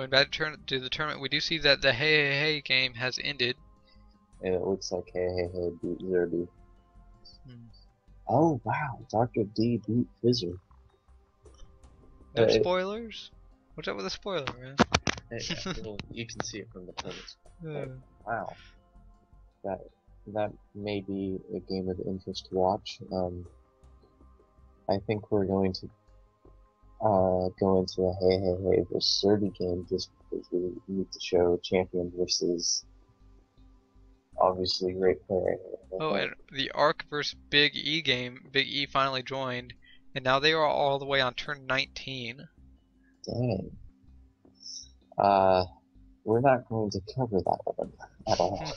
going back to the tournament, we do see that the HeyHeuHei game has ended. And it looks like HeyHeuHei beat Zerbi. Hmm. Oh wow, Dr. D beat Fizzer. No spoilers? What's up with the spoiler, man? Well, you can see it from the comments. Yeah. Wow, that may be a game of interest to watch. I think we're going to go into the HeyHeuHei versus Zerbi game just because we need to show champion versus obviously great player. Oh, and the Arc versus Big E game, Big E finally joined, and now they are all the way on turn 19. Dang. We're not going to cover that one at all.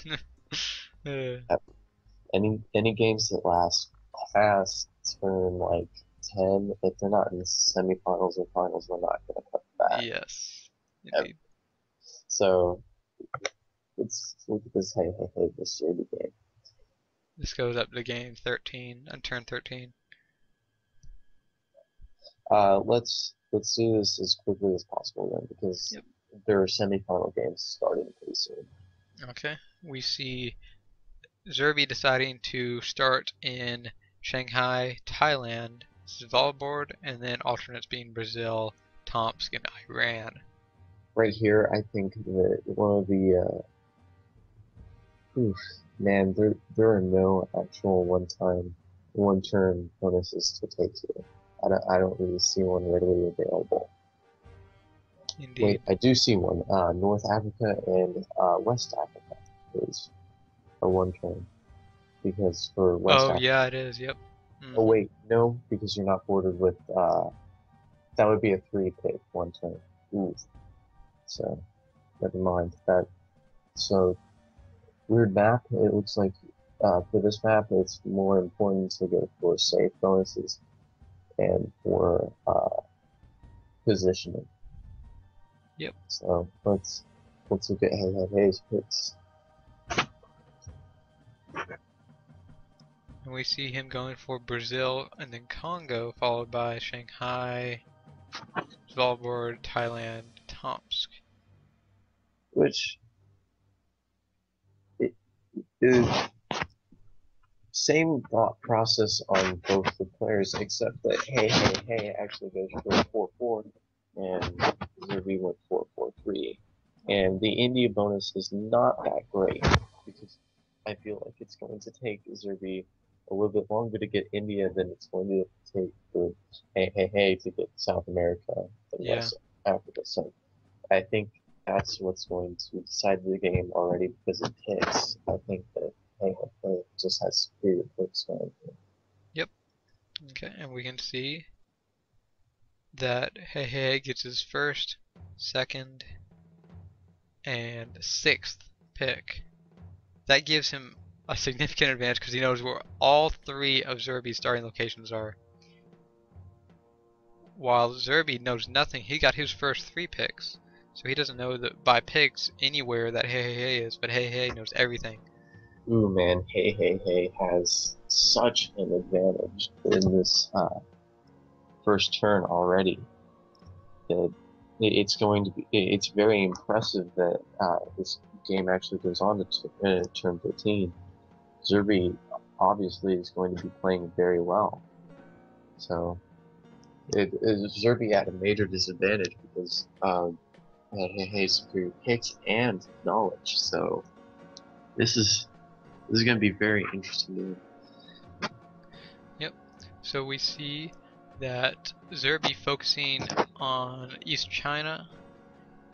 Any games that last past turn like 10, if they're not in the semifinals or finals, we're not going to cover that. Yes, indeed. So let's look at this HeyHeuHei versus Zerbi game. This goes up to game 13 on turn 13. Let's do this as quickly as possible then, because there are semifinal games starting pretty soon. Okay, we see Zerbi deciding to start in Shanghai, Thailand, Svalbard, and then alternates being Brazil, Tomsk, and Iran. Right here, I think that one of the man, there are no actual one-turn bonuses to take here. I don't really see one readily available. Indeed. Wait, I do see one. North Africa and West Africa is a one-turn, because for West Africa. Yeah, it is. Yep. Oh wait, no, because you're not bordered with. That would be a 3-pick one-turn. Ooh. So, never mind that. So, weird map. It looks like for this map, it's more important to go for safe bonuses and for positioning. Yep. So let's look at HeyHeuHei's picks. And we see him going for Brazil and then Congo, followed by Shanghai, Svalbard, Thailand, Tomsk. Which is same thought process on both the players, except that HeyHeuHei actually goes for 4-4 and Zerbi went 4-4-3. And the India bonus is not that great because I feel like it's going to take Zerbi a little bit longer to get India than it's going to take for HeyHeuHei to get South America and West Africa. So I think that's what's going to decide the game already because it picks. I think that HeyHeuHei just has superior picks going. Yep. Okay, and we can see that HeyHeuHei gets his first, second, and 6th pick. That gives him a significant advantage because he knows where all 3 of Zerbi's starting locations are. While Zerbi knows nothing, he got his first 3 picks. So he doesn't know that by picks anywhere that HeyHeuHei is, but HeyHeuHei knows everything. Ooh man, HeyHeuHei has such an advantage in this first turn already. That it's very impressive that this game actually goes on to turn 13. Zerbi obviously is going to be playing very well. So Zerbi at a major disadvantage because HeyHeuHei's superior picks and knowledge. So this is going to be very interesting. Yep. So we see that Zerbi focusing on East China,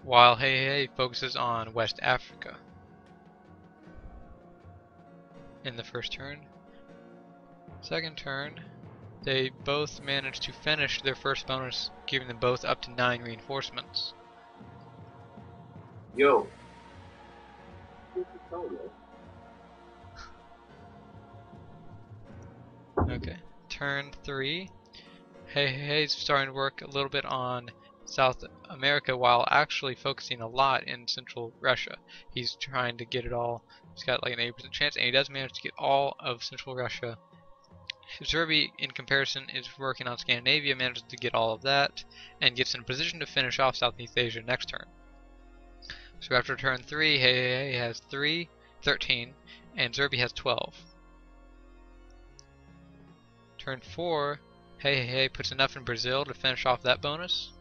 while HeyHeuHei focuses on West Africa in the first turn. Second turn, they both managed to finish their first bonus, giving them both up to 9 reinforcements. Yo. Okay, turn 3. HeyHeuHei's starting to work a little bit on South America while actually focusing a lot in Central Russia. He's trying to get it all. He's got like an 80% chance, and he does manage to get all of Central Russia. Zerbi, in comparison, is working on Scandinavia, manages to get all of that, and gets in a position to finish off Southeast Asia next turn. So after turn 3, HeyHeuHei has 13, and Zerbi has 12. Turn 4, HeyHeuHei puts enough in Brazil to finish off that bonus.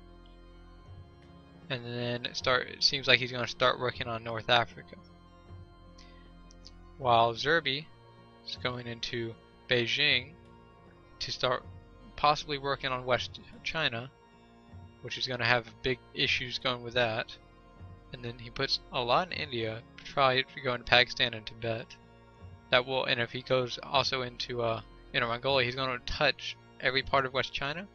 And then it seems like he's going to start working on North Africa. While Zerbi is going into Beijing to start possibly working on West China, which is going to have big issues going with that. And then he puts a lot in India to try to go into Pakistan and Tibet. That will, and if he goes also into Inner Mongolia, he's going to touch every part of West China.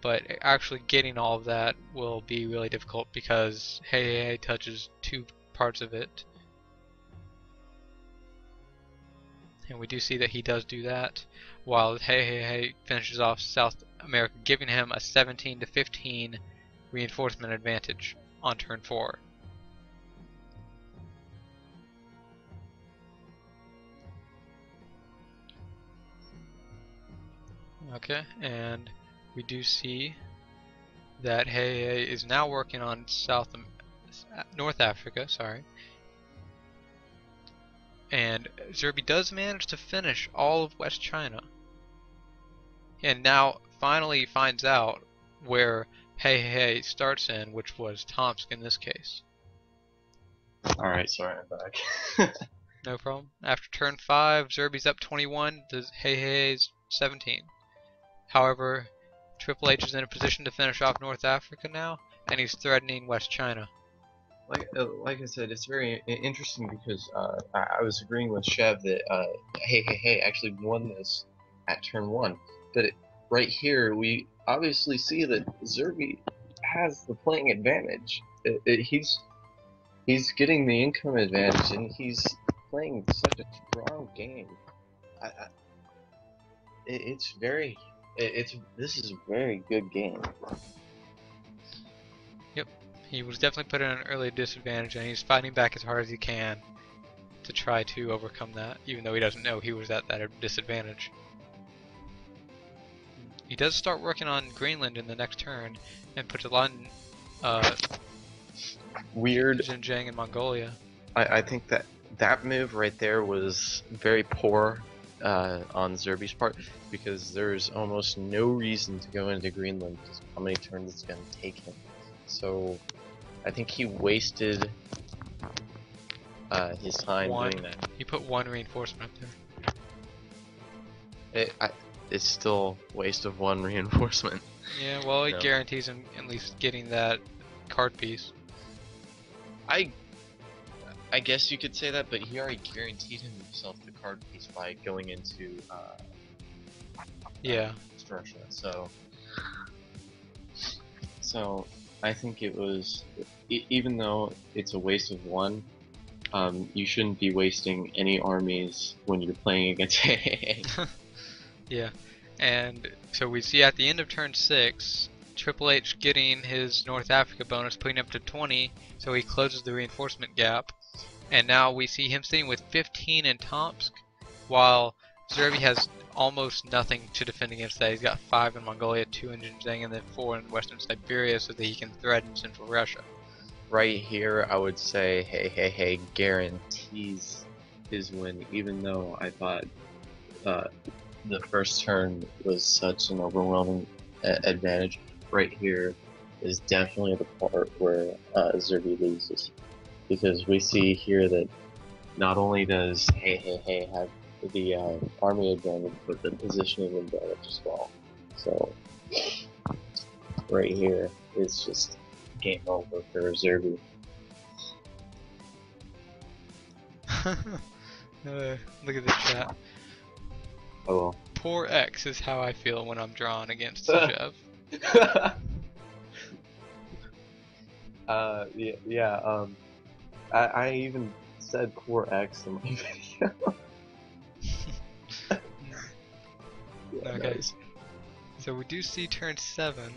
But actually getting all of that will be really difficult because HeyHeuHei touches 2 parts of it. And we do see that he does do that, while HeyHeuHei finishes off South America, giving him a 17 to 15 reinforcement advantage on turn 4. Okay, and we do see that HeyHeuHei is now working on North Africa, sorry. And Zerbi does manage to finish all of West China. And now finally finds out where HeyHeuHei starts in, which was Tomsk in this case. Alright, sorry, I'm back. No problem. After turn 5, Zerbi's up 21, HeyHeuHei's 17. However, Triple H is in a position to finish off North Africa now, and he's threatening West China. Like I said, it's very interesting because I was agreeing with Chev that HeyHeuHei actually won this at turn 1. But right here, we obviously see that Zerbi has the playing advantage. He's getting the income advantage, and he's playing such a strong game. This is a very good game. Yep, he was definitely put in an early disadvantage, and he's fighting back as hard as he can to try to overcome that, even though he doesn't know he was at that disadvantage. He does start working on Greenland in the next turn, and puts a lot in Weird. Xinjiang and Mongolia. I think that move right there was very poor on Zerbi's part, because there's almost no reason to go into Greenland because how many turns it's going to take him. So I think he wasted his time doing that. He put 1 reinforcement up there. It's still waste of 1 reinforcement. Yeah, well, it guarantees him at least getting that card piece. I guess you could say that, but he already guaranteed himself the card piece by going into Russia. So I think it was, even though it's a waste of 1, you shouldn't be wasting any armies when you're playing against HeyHeuHei. Yeah, and so we see at the end of turn 6, Triple H getting his North Africa bonus, putting up to 20, so he closes the reinforcement gap. And now we see him sitting with 15 in Tomsk, while Zerbi has almost nothing to defend against that. He's got 5 in Mongolia, 2 in Xinjiang, and then 4 in Western Siberia, so that he can threaten Central Russia. Right here, I would say HeyHeuHei guarantees his win, even though I thought the first turn was such an overwhelming advantage. Right here is definitely the part where Zerbi loses, because we see here that not only does HeyHeuHei have the army advantage, but the positioning advantage as well. So right here is just game over for Zerbi. Look at the chat. Oh well. Poor X is how I feel when I'm drawn against Sejev. I even said poor X in my video. Yeah, okay. nice. So we do see turn 7.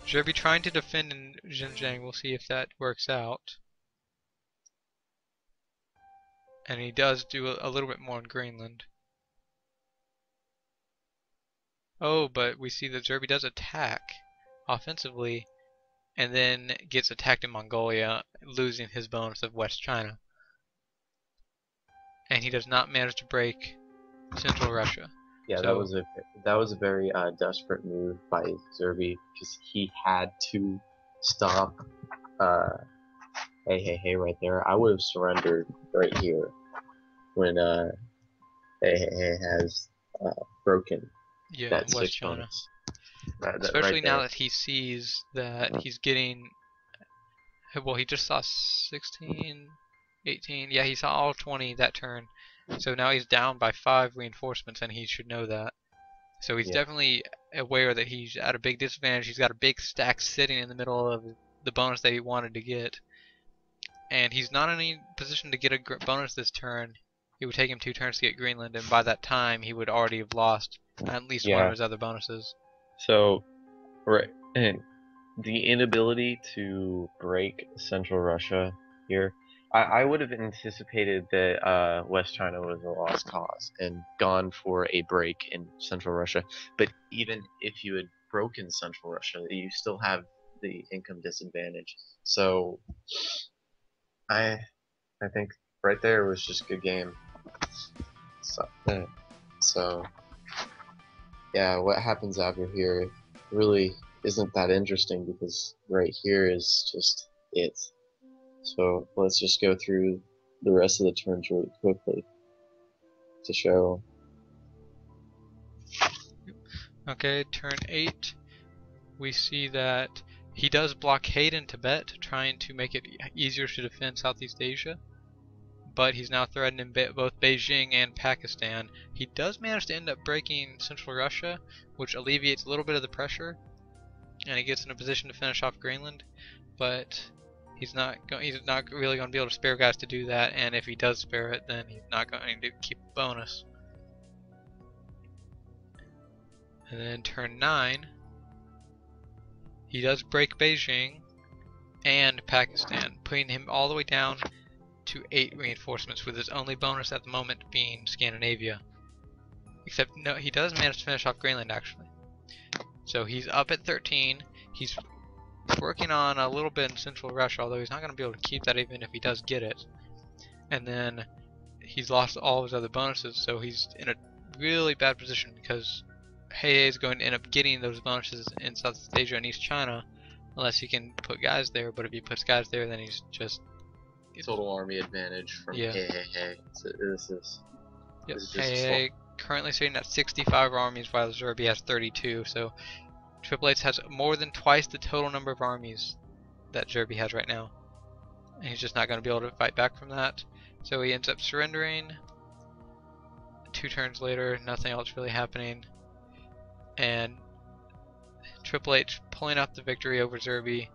Zerbi trying to defend in Xinjiang. We'll see if that works out. And he does do a little bit more in Greenland. Oh, but we see that Zerbi does attack offensively and then gets attacked in Mongolia, losing his bonus of West China. And he does not manage to break Central Russia. Yeah, So, that was a very desperate move by Zerbi because he had to stop HeyHeuHei right there. I would have surrendered right here when HeyHeuHei has broken that West 6 China. bonus. Especially Right now there. that he sees that he's getting, well, he just saw 16, 18. Yeah, he saw all 20 that turn. So now he's down by 5 reinforcements, and he should know that. So he's Yeah. definitely aware that he's at a big disadvantage. He's got a big stack sitting in the middle of the bonus that he wanted to get. And he's not in any position to get a bonus this turn. It would take him 2 turns to get Greenland, and by that time he would already have lost at least one of his other bonuses. So, right, and the inability to break Central Russia here, I would have anticipated that West China was a lost cause and gone for a break in Central Russia. But even if you had broken Central Russia, you still have the income disadvantage. So, I think right there was just good game. So yeah, what happens after here really isn't that interesting because right here is just it. So let's just go through the rest of the turns really quickly to show. Okay, turn 8. We see that he does blockade in Tibet, trying to make it easier to defend Southeast Asia. But he's now threatening both Beijing and Pakistan. He does manage to end up breaking Central Russia, which alleviates a little bit of the pressure, and he gets in a position to finish off Greenland. But he's not really going to be able to spare guys to do that, and if he does spare it, then he's not going to keep a bonus. And then turn 9, he does break Beijing and Pakistan, putting him all the way down to 8 reinforcements, with his only bonus at the moment being Scandinavia. Except, no, he does manage to finish off Greenland, actually. So he's up at 13. He's working on a little bit in Central Russia, although he's not going to be able to keep that even if he does get it. And then he's lost all of his other bonuses, so he's in a really bad position because HeyHeuHei is going to end up getting those bonuses in Southeast Asia and East China unless he can put guys there. But if he puts guys there, then he's just Total army advantage from HeyHeuHei. So this is HeyHeuHei currently sitting at 65 armies while Zerbi has 32. So Triple H has more than twice the total number of armies that Zerbi has right now, and he's just not going to be able to fight back from that. So he ends up surrendering. 2 turns later, nothing else really happening, and Triple H pulling out the victory over Zerbi,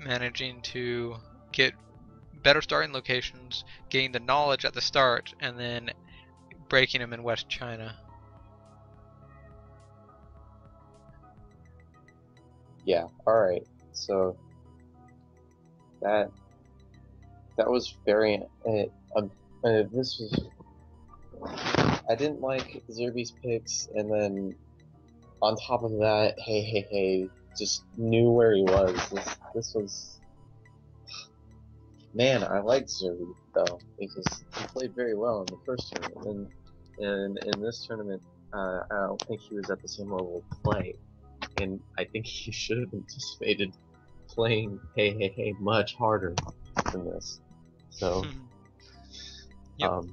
managing to get better starting locations, getting the knowledge at the start, and then breaking him in West China. Yeah, alright. So that was very this was, I didn't like Zerbi's picks, and then on top of that, HeyHeuHei just knew where he was. This was, man, I liked Zerbi though because he played very well in the first tournament, and in this tournament, I don't think he was at the same level of play, and I think he should have anticipated playing HeyHeuHei much harder than this. So, Yep.